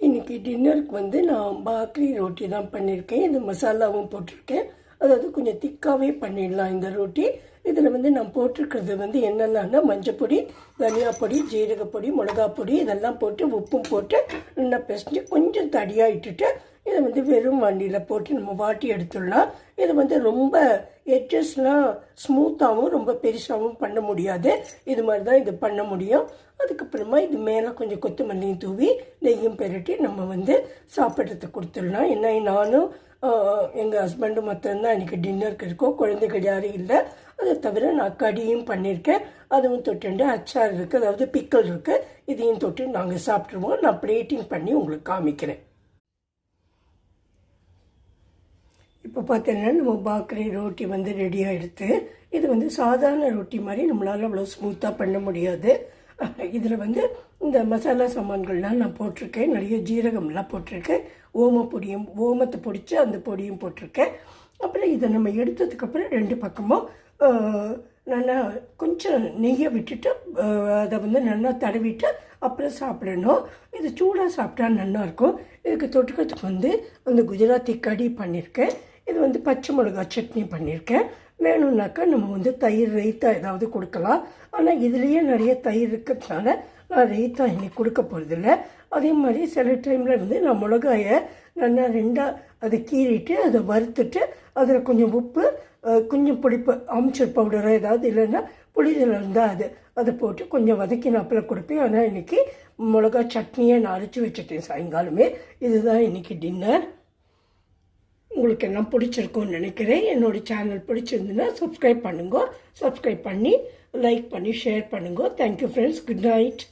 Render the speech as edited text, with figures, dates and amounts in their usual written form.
இன்றைக்கி டின்னருக்கு வந்து நான் பாக்ரி ரோட்டி தான் பண்ணியிருக்கேன். இது மசாலாவும் போட்டிருக்கேன். அதாவது கொஞ்சம் திக்காகவே பண்ணிடலாம் இந்த ரோட்டி. இதில் வந்து நான் போட்டிருக்கிறது வந்து என்னென்னா மஞ்சப்பொடி, தனியாப்பொடி, ஜீரகப்பொடி, மிளகாப்பொடி இதெல்லாம் போட்டு உப்பும் போட்டு நல்லா பிசைஞ்சு கொஞ்சம் தடியாக இட்டுட்டு இதை வந்து வெறும் வண்டியில் போட்டு நம்ம வாட்டி எடுத்துடலாம். இது வந்து ரொம்ப எட்ஜஸ்லாம் ஸ்மூத்தாகவும் ரொம்ப பெருசாகவும் பண்ண முடியாது. இது மாதிரி தான் இது பண்ண முடியும். அதுக்கப்புறமா இது மேலே கொஞ்சம் கொத்தமல்லியும் தூவி நெய்யும் பெரட்டி நம்ம வந்து சாப்பிட்றதுக்கு கொடுத்துடலாம். ஏன்னா நானும் எங்கள் ஹஸ்பண்டும் மற்றந்தான் இன்றைக்கி டின்னருக்கு இருக்கோம். குழந்தைகள் யாரும் இல்லை. அதை தவிர நான் கடியும் பண்ணியிருக்கேன். அதுவும் தொட்டுண்டு அச்சார் இருக்குது, அதாவது பிக்கல் இருக்குது. இதையும் தொட்டு நாங்கள் சாப்பிட்ருவோம். நான் பிளேட்டிங் பண்ணி உங்களுக்கு காமிக்கிறேன். இப்போ பார்த்தீங்கன்னா நம்ம பாக்ரி ரோட்டி வந்து ரெடி ஆகிடுது. இது வந்து சாதாரண ரொட்டி மாதிரி நம்மளால் அவ்வளோ ஸ்மூத்தாக பண்ண முடியாது. இதில் வந்து இந்த மசாலா சாமான்கள்லாம் நான் போட்டிருக்கேன். நிறைய ஜீரகம்லாம் போட்டிருக்கேன். ஓமத்தை பொடித்து அந்த பொடியும் போட்டிருக்கேன். அப்புறம் இதை நம்ம எடுத்ததுக்கப்புறம் ரெண்டு பக்கமும் நல்லா கொஞ்சம் நெய்யை விட்டுட்டு அதை வந்து நல்லா தடவிட்டு அப்புறம் சாப்பிடணும். இது சூடாக சாப்பிட்டா நல்லாயிருக்கும். இதுக்கு தொட்டுக்கிறதுக்கு வந்து அந்த குஜராத்தி கடி பண்ணியிருக்கேன். இது வந்து பச்சை மிளகா சட்னி பண்ணியிருக்கேன். வேணும்னாக்கா நம்ம வந்து தயிர் ரைத்தா ஏதாவது கொடுக்கலாம். ஆனால் இதுலேயே நிறைய தயிர் இருக்கிறதுனால நான் ரைத்தா இன்னைக்கு கொடுக்க போகிறதில்ல. அதே மாதிரி சில டைமில் வந்து நான் மிளகாயை நல்லா ரெண்டாக அதை கீறிட்டு அதை வறுத்துட்டு அதில் கொஞ்சம் உப்பு, கொஞ்சம் புளிப்பு, ஆம்ச்சூர் பவுடரோ ஏதாவது இல்லைன்னா புளிஜலம் இருந்தால் அதை போட்டு கொஞ்சம் வதக்கினாப்பில் கொடுப்பேன். ஆனால் இன்றைக்கி மிளகா சட்னியை நான் அரைச்சி வச்சுட்டேன் சாயங்காலமே. இதுதான் இன்றைக்கி டின்னர். உங்களுக்கு எல்லாம் பிடிச்சிருக்கும்னு நினைக்கிறேன். என்னோடய சேனல் பிடிச்சிருந்துன்னா சப்ஸ்கிரைப் பண்ணுங்க. சப்ஸ்கிரைப் பண்ணி லைக் பண்ணி ஷேர் பண்ணுங்க. Thank you friends. Good night.